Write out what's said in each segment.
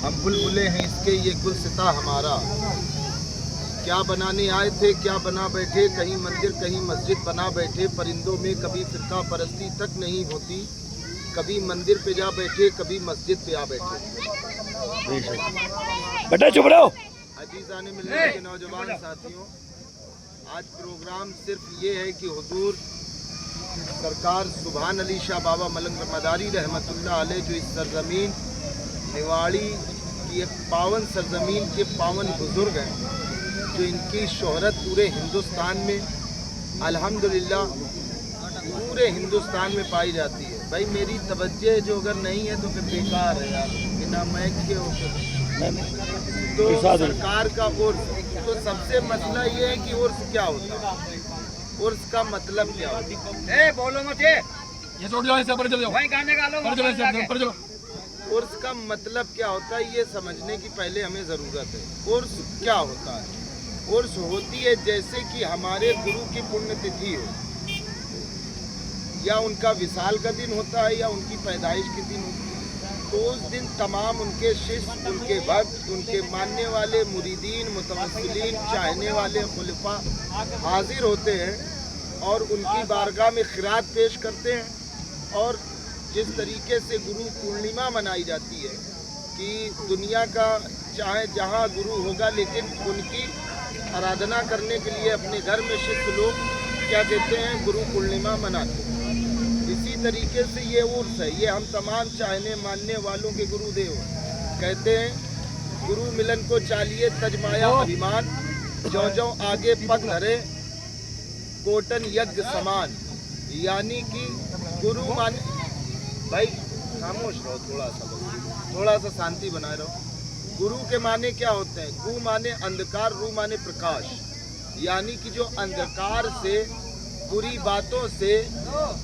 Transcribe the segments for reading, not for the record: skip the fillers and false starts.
हम बुलबुले हैं इसके ये गुलसिता हमारा, क्या बनाने आए थे क्या बना बैठे, कहीं मंदिर कहीं मस्जिद बना बैठे। परिंदों में कभी फिरका परस्ती तक नहीं होती, कभी मंदिर पे जा बैठे कभी मस्जिद पे आ बैठे। बेटा चुप रहो। अजीज़ाने मिलने के नौजवान साथियों, आज प्रोग्राम सिर्फ ये है कि हुजूर सरकार सुभान अली शाह बाबा मलंग मदारी रहमतुल्लाह अलैह जो इस सरजमीन निवाड़ी की एक पावन सरजमीन के पावन बुजुर्ग हैं, जो इनकी शोहरत पूरे हिंदुस्तान में अल्हम्दुलिल्लाह पूरे हिंदुस्तान में पाई जाती है। भाई मेरी तवज्जो जो अगर नहीं है तो फिर बेकार है यार, बिना मैक के हो तो सरकार का उर्स। तो सबसे मसला ये है कि उर्स क्या होता है, उर्स का मतलब क्या होता है। बोलो मत ये छोड़ जाओ, इससे पर चले जाओ भाई, गाने गा लो पर चलो। उर्स का मतलब क्या होता है ये समझने की पहले हमें ज़रूरत है। उर्स क्या होता है? उर्स होती है जैसे कि हमारे गुरु की पुण्यतिथि हो, या उनका विसाल का दिन होता है, या उनकी पैदाइश के दिन होती है। तो उस दिन तमाम उनके शिष्य, उनके भक्त, उनके मानने वाले मुरीदीन, मुतवस्सिलीन, चाहने वाले खुलफा हाजिर होते हैं और उनकी बारगाह में खिरात पेश करते हैं। और जिस तरीके से गुरु पूर्णिमा मनाई जाती है कि दुनिया का चाहे जहाँ गुरु होगा, लेकिन उनकी आराधना करने के लिए अपने घर में शिष्य लोग क्या कहते हैं, गुरु पूर्णिमा मनाते हैं। इसी तरीके से ये उर्स है, ये हम तमाम चाहने मानने वालों के गुरुदेव कहते हैं। गुरु मिलन को चालिए तजमाया अभिमान, जो जो आगे पग धरे कोटन यज्ञ समान। यानी कि गुरु मान, भाई खामोश रहो, थोड़ा सा शांति बनाए रहो। गुरु के माने क्या होते हैं? गु माने अंधकार, रू माने प्रकाश। यानी कि जो अंधकार से, बुरी बातों से,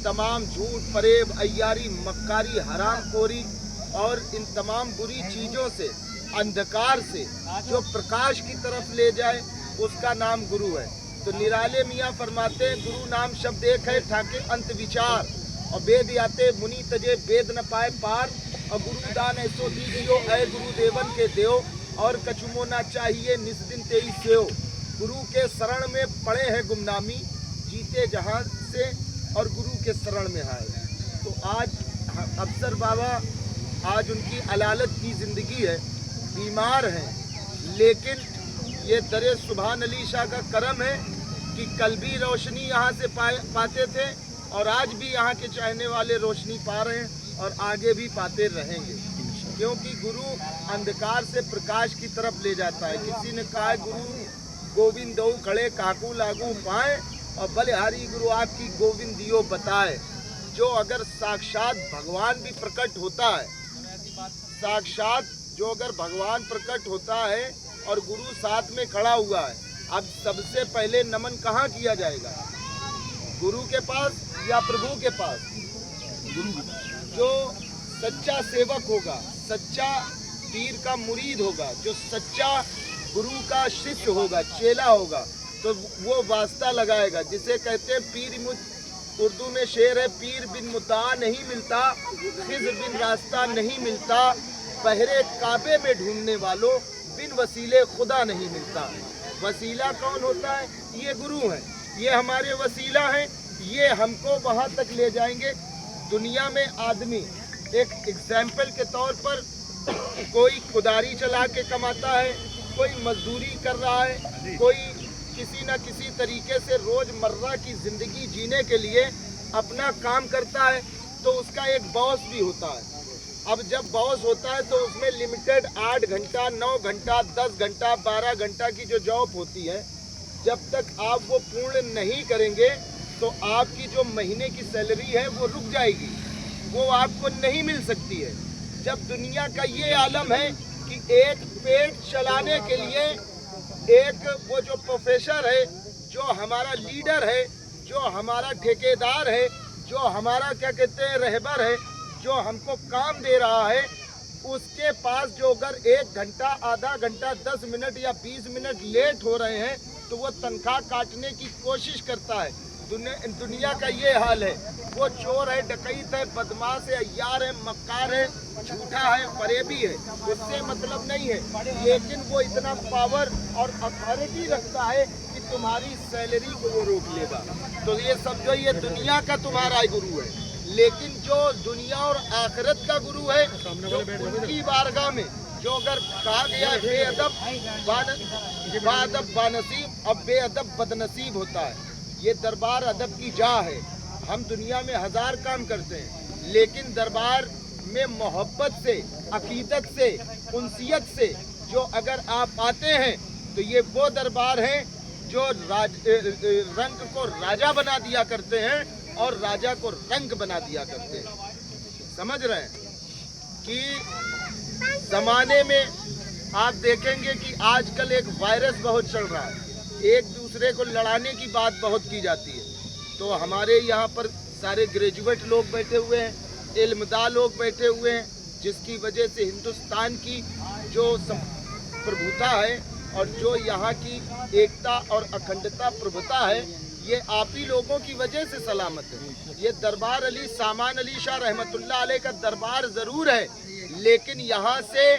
तमाम झूठ फरेब अय्यारी मक्कारी हरामखोरी और इन तमाम बुरी चीज़ों से, अंधकार से जो प्रकाश की तरफ ले जाए, उसका नाम गुरु है। तो निराले मियाँ फरमाते हैं, गुरु नाम शब्द एक है ठाके अंत विचार, और वेद याते मुनि तजे वेद न पाए पार, और गुरु दान ऐसो दीजियो ऐ गुरु देवन के देव, और कछुमो ना चाहिए निस्दिन तेई सेव। गुरु के शरण में पड़े हैं गुमनामी, जीते जहां से और गुरु के शरण में आए। तो आज अफसर बाबा, आज उनकी अलालत की ज़िंदगी है, बीमार हैं, लेकिन ये दरे सुभान अली शाह का करम है कि कल भी रोशनी यहाँ से पाते थे और आज भी यहाँ के चाहने वाले रोशनी पा रहे हैं और आगे भी पाते रहेंगे, क्योंकि गुरु अंधकार से प्रकाश की तरफ ले जाता है। किसी ने कहा, गुरु गोविंद दो खड़े काकू लागू पाए, और बलिहारी गुरु आपकी गोविंद दियो बताए। जो अगर साक्षात भगवान भी प्रकट होता है, साक्षात जो अगर भगवान प्रकट होता है और गुरु साथ में खड़ा हुआ है, अब सबसे पहले नमन कहाँ किया जाएगा? गुरु के पास या प्रभु के पास? जो सच्चा सेवक होगा, सच्चा पीर का मुरीद होगा, जो सच्चा गुरु का शिष्य होगा, चेला होगा, तो वो वास्ता लगाएगा। जिसे कहते हैं पीर मुझ, उर्दू में शेर है, पीर बिन मुता नहीं मिलता, खिज़्र बिन रास्ता नहीं मिलता, पहरे काबे में ढूंढने वालों बिन वसीले खुदा नहीं मिलता। वसीला कौन होता है? ये गुरु हैं, ये हमारे वसीला हैं, ये हमको वहाँ तक ले जाएंगे। दुनिया में आदमी एक एग्जाम्पल के तौर पर, कोई खुदारी चला के कमाता है, कोई मजदूरी कर रहा है, कोई किसी न किसी तरीके से रोज़मर्रा की ज़िंदगी जीने के लिए अपना काम करता है, तो उसका एक बॉस भी होता है। अब जब बॉस होता है तो उसमें लिमिटेड 8 घंटा, 9 घंटा, 10 घंटा, 12 घंटा की जो जॉब होती है, जब तक आप वो पूर्ण नहीं करेंगे तो आपकी जो महीने की सैलरी है वो रुक जाएगी, वो आपको नहीं मिल सकती है। जब दुनिया का ये आलम है कि एक पेट चलाने के लिए एक वो जो प्रोफेसर है, जो हमारा लीडर है, जो हमारा ठेकेदार है, जो हमारा क्या कहते हैं रहबर है, जो हमको काम दे रहा है, उसके पास जो अगर 1 घंटा, आधा घंटा, 10 मिनट या 20 मिनट लेट हो रहे हैं तो वो तनख्वाह काटने की कोशिश करता है। दुनिया का ये हाल है। वो चोर है, डकैत है, बदमाश है, अय्यार है, मक्कार है, झूठा है, फरेबी है, उससे मतलब नहीं है, लेकिन वो इतना पावर और अथॉरिटी रखता है कि तुम्हारी सैलरी को वो रोक लेगा। तो ये समझो ये दुनिया का तुम्हारा गुरु है, लेकिन जो दुनिया और आखिरत का गुरु है, जो उनकी बारगाह में जो अगर कहा गया बेअदब बादब बानसीब, अब बेअदब बदनसीब होता है। ये दरबार अदब की जा है। हम दुनिया में 1000 काम करते हैं, लेकिन दरबार में मोहब्बत से, अकीदत से, उनसियत से जो अगर आप आते हैं तो ये वो दरबार है जो रंग को राजा बना दिया करते हैं और राजा को रंग बना दिया करते हैं। समझ रहे हैं कि जमाने में आप देखेंगे कि आजकल एक वायरस बहुत चल रहा है, एक दूसरे को लड़ाने की बात बहुत की जाती है। तो हमारे यहाँ पर सारे ग्रेजुएट लोग बैठे हुए हैं, इल्मदार लोग बैठे हुए हैं, जिसकी वजह से हिंदुस्तान की जो प्रभुता है और जो यहाँ की एकता और अखंडता प्रभुता है, ये आप ही लोगों की वजह से सलामत है। ये दरबार अली सामान अली शाह रहमतुल्लाह अलैह का दरबार जरूर है, लेकिन यहाँ से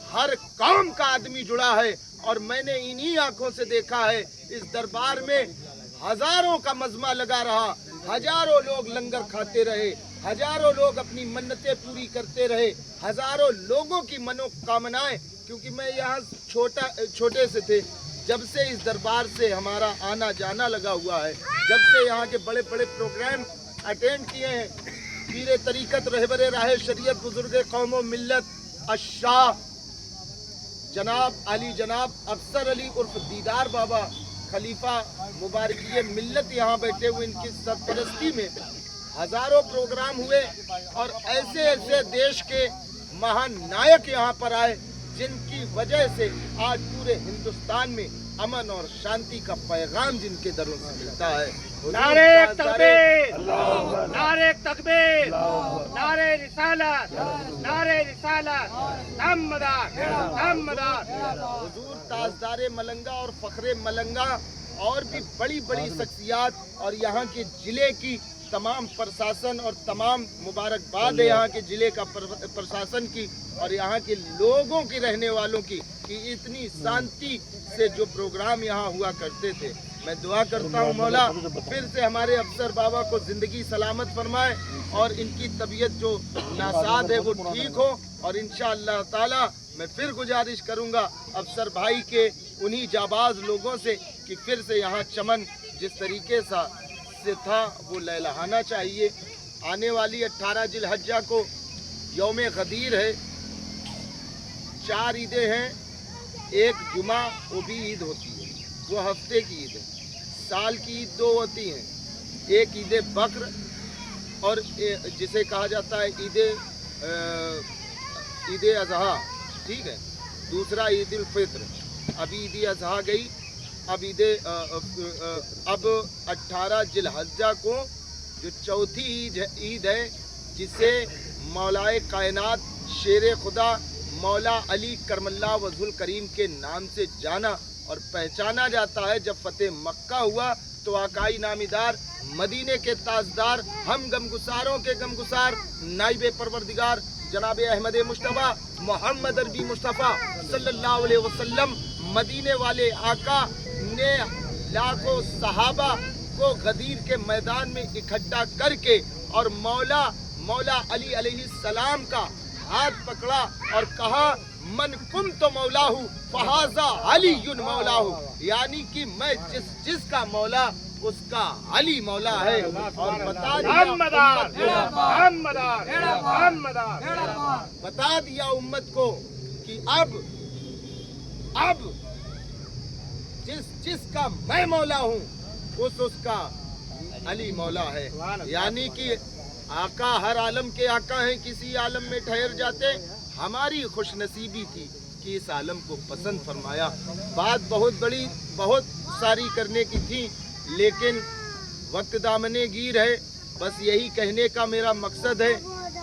हर कौम का आदमी जुड़ा है। और मैंने इन्हीं आंखों से देखा है, इस दरबार में हजारों का मजमा लगा रहा, हजारों लोग लंगर खाते रहे, हजारों लोग अपनी मन्नतें पूरी करते रहे, हजारों लोगों की मनोकामनाएं, क्योंकि मैं यहाँ छोटे से थे, जब से इस दरबार से हमारा आना जाना लगा हुआ है, जब से यहाँ के बड़े बड़े प्रोग्राम अटेंड किए हैं, पीरे तरीकत रहबरे राहे शरीयत बुजुर्ग कौमो मिल्लत अशाह जनाब अली जनाब अफसर अली उर्फ दीदार बाबा खलीफा मुबारकिए मिल्लत यहाँ बैठे हुए, इनकी सरपरस्ती में हजारों प्रोग्राम हुए और ऐसे ऐसे देश के महान नायक यहाँ पर आए, जिनकी वजह से आज पूरे हिंदुस्तान में अमन और शांति का पैगाम जिनके दरों से मिलता है। नारे तकबीर, नारे तकबीर, नारे रिसालत, नारे रिसालत, दमदार, दमदार। हुजूर ताजदारे मलंगा और फखरे मलंगा और भी बड़ी बड़ी शख्सियात और यहाँ के जिले की तमाम प्रशासन और तमाम मुबारकबाद है यहाँ के जिले का प्रशासन की और यहाँ के लोगों की, रहने वालों की, कि इतनी शांति से जो प्रोग्राम यहाँ हुआ करते थे। मैं दुआ करता हूँ मौला फिर से हमारे अफसर बाबा को जिंदगी सलामत फरमाए और इनकी तबीयत जो नासाद है वो ठीक हो। और इंशाअल्लाह ताला मैं फिर गुजारिश करूँगा अफसर भाई के उन्हीं जाबाज लोगों से कि फिर से यहाँ चमन जिस तरीके से था वो लहलहाना चाहिए। आने वाली 18 जिलहज्जा को यौम गदीर है, 4 ईदें हैं, एक जुमा वो भी ईद होती है, वो हफ्ते की ईद है। साल की ईद 2 होती हैं, एक ईद बकर और जिसे कहा जाता है ईद अजहा, ठीक है, दूसरा ईद उल फित्र। अभी ईद अजहा गई, अब अब 18 जिलहज्जा को जो चौथी ईद है, जिसे मौलाए कायनात शेर खुदा मौला अली करमल्ला वजहुल करीम के नाम से जाना और पहचाना जाता है। जब फतेह मक्का हुआ तो आकाई नामीदार मदीने के ताजदार, हम गमगुसारों के गमगुसार नाइबे परवरदिगार जनाब अहमद मुश्तबा मोहम्मद अरबी मुस्तफ़ा सल्लल्लाहु अलैहि वसल्लम मदीने वाले आका ने लाखों सहाबा को गदीर के मैदान में इकट्ठा करके और मौला अली अलैहिस्सलाम का हाथ पकड़ा और कहा मन कुम तो मौला हूँ फहाजा अलीयुन मौला हूँ, यानी कि मैं जिसका मौला उसका अली मौला है। और बता दिया उम्मत को कि अब जिसका मैं मौला हूँ उसका अली मौला है। यानी कि आका हर आलम के आका हैं, किसी आलम में ठहर जाते। हमारी खुशनसीबी थी कि इस आलम को पसंद फरमाया। बात बहुत बड़ी बहुत सारी करने की थी, लेकिन वक्त दामने गिर है। बस यही कहने का मेरा मकसद है,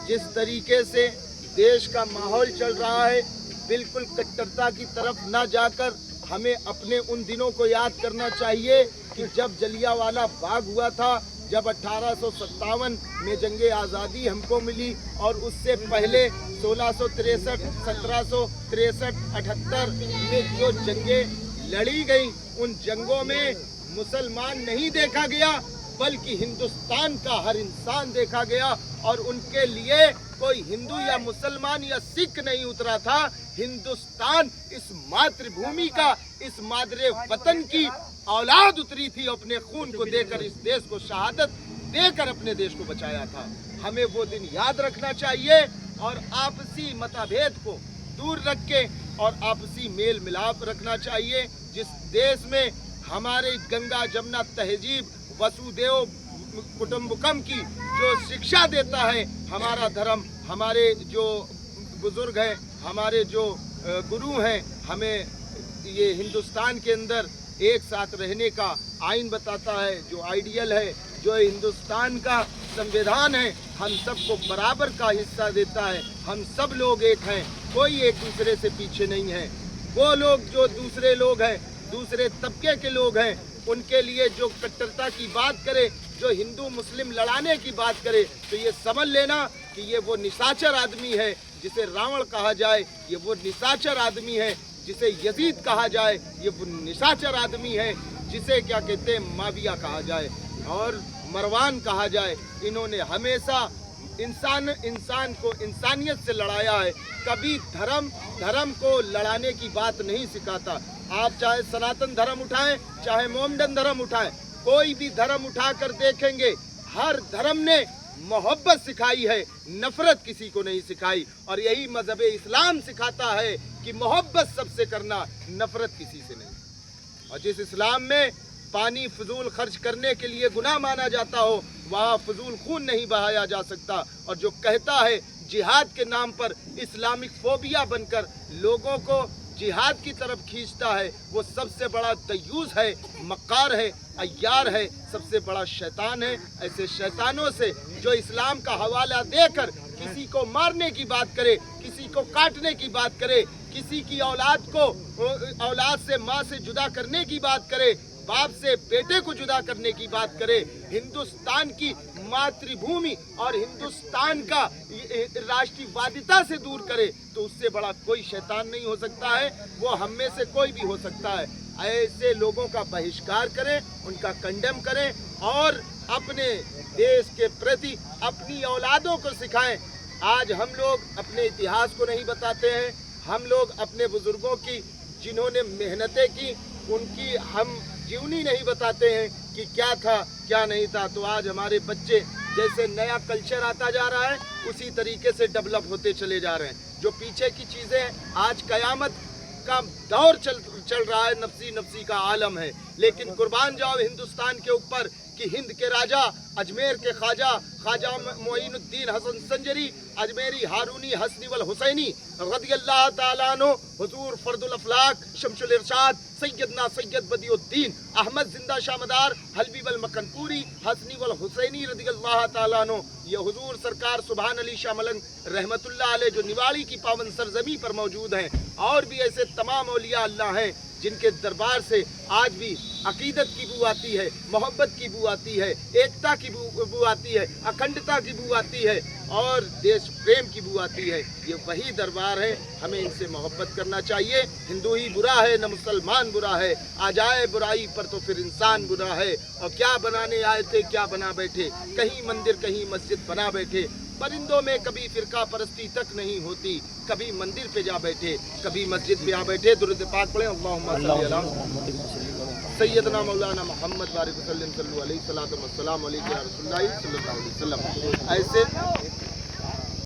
जिस तरीके से देश का माहौल चल रहा है, बिल्कुल कट्टरता की तरफ ना जाकर हमें अपने उन दिनों को याद करना चाहिए कि जब जलियांवाला बाग हुआ था, जब 1857 में जंगे आज़ादी हमको मिली और उससे पहले 1663, 1763, 78 में जो जंगें लड़ी गई, उन जंगों में मुसलमान नहीं देखा गया बल्कि हिंदुस्तान का हर इंसान देखा गया। और उनके लिए कोई हिंदू या मुसलमान या सिख नहीं उतरा था। हिंदुस्तान इस मातृभूमि का, इस मादरे वतन की औलाद उतरी थी, अपने खून को देकर इस देश को शहादत देकर अपने देश को बचाया था। हमें वो दिन याद रखना चाहिए और आपसी मतभेद को दूर रख के और आपसी मेल मिलाप रखना चाहिए। जिस देश में हमारे गंगा जमुना तहजीब वसुदेव कुटुंबकम की जो शिक्षा देता है हमारा धर्म, हमारे जो बुजुर्ग हैं, हमारे जो गुरु हैं, हमें ये हिंदुस्तान के अंदर एक साथ रहने का आइन बताता है, जो आइडियल है, जो हिंदुस्तान का संविधान है, हम सबको बराबर का हिस्सा देता है। हम सब लोग एक हैं, कोई एक दूसरे से पीछे नहीं है। वो लोग जो दूसरे लोग हैं, दूसरे तबके के लोग हैं, उनके लिए जो कट्टरता की बात करे, जो हिंदू मुस्लिम लड़ाने की बात करे, तो ये समझ लेना कि ये वो निशाचर आदमी है जिसे रावण कहा जाए, ये वो निशाचर आदमी है जिसे यजीद कहा जाए, ये वो निशाचर आदमी है जिसे क्या कहते हैं माविया कहा जाए और मरवान कहा जाए। इन्होंने हमेशा इंसान को इंसानियत से लड़ाया है। कभी धर्म को लड़ाने की बात नहीं सिखाता। आप चाहे सनातन धर्म उठाएं, चाहे मोमडन धर्म उठाएं, कोई भी धर्म उठा कर देखेंगे, हर धर्म ने मोहब्बत सिखाई है, नफरत किसी को नहीं सिखाई। और यही मजहब इस्लाम सिखाता है कि मोहब्बत सबसे करना, नफरत किसी से नहीं। और जिस इस्लाम में पानी फजूल खर्च करने के लिए गुनाह माना जाता हो, वहाँ फजूल खून नहीं बहाया जा सकता। और जो कहता है जिहाद के नाम पर इस्लामिक फोबिया बनकर लोगों को जिहाद की तरफ खींचता है, वो सबसे बड़ा दयूस है, मक्कार है, अय्यार है, सबसे बड़ा शैतान है। ऐसे शैतानों से जो इस्लाम का हवाला देकर किसी को मारने की बात करे, किसी को काटने की बात करे, किसी की औलाद से माँ से जुदा करने की बात करे, बाप से बेटे को जुदा करने की बात करे, हिंदुस्तान की मातृभूमि और हिंदुस्तान का राष्ट्रवादिता से दूर करे, तो उससे बड़ा कोई शैतान नहीं हो सकता है। वो हम में से कोई भी हो सकता है। ऐसे लोगों का बहिष्कार करें, उनका कंडेम करें और अपने देश के प्रति अपनी औलादों को सिखाएं। आज हम लोग अपने इतिहास को नहीं बताते हैं, हम लोग अपने बुजुर्गों की जिन्होंने मेहनतें की उनकी हम जीवनी नहीं बताते हैं कि क्या था क्या नहीं था। तो आज हमारे बच्चे जैसे नया कल्चर आता जा रहा है उसी तरीके से डेवलप होते चले जा रहे हैं। जो पीछे की चीज़ें आज कयामत का दौर चल रहा है, नफसी का आलम है, लेकिन कुर्बान जाओ हिंदुस्तान के ऊपर कि हिंद के राजा, अजमेर के ख्वाजा मोइनुद्दीन हसन संजरी, अजमेरी हारूनी हसनी वल हुसैनी रज़ियल्लाहु ताला अन्हु, हुजूर फर्दुल अफलाक शमसुल इरशाद सैयदना सैयद बदियुद्दीन अहमद जिंदा शामदार हलवी वल मकनपुरी हसनी वल हुसैनी रज़ियल्लाहु ताला अन्हु, ये हुजूर सरकार सुभान अली शाह मलंग रहमतुल्लाह अलैह जो निवाड़ी की पावन सरजमी पर मौजूद हैं। और भी ऐसे तमाम औलिया अल्लाह हैं जिनके दरबार से आज भी अकीदत की बू आती है, मोहब्बत की बू आती है, एकता की बू आती है, अखंडता की बू आती है और देश प्रेम की बू आती है। ये वही दरबार है, हमें इनसे मोहब्बत करना चाहिए। हिंदू ही बुरा है न मुसलमान बुरा है, आ जाए बुराई पर तो फिर इंसान बुरा है। और क्या बनाने आए थे क्या बना बैठे, कहीं मंदिर कहीं मस्जिद बना बैठे। परिंदों में कभी फिरका परस्ती तक नहीं होती, कभी मंदिर पे जा बैठे, कभी मस्जिद पे आ बैठे। दुरूद पाक पढ़े, अल्लाहुम्मा सल्ली अला सैयदना मौलाना मोहम्मद बारिक वसल्लम सल्लल्लाहु अलैहि वसल्लम अलैहि या रसूलुल्लाह सल्लल्लाहु अलैहि वसल्लम। ऐसे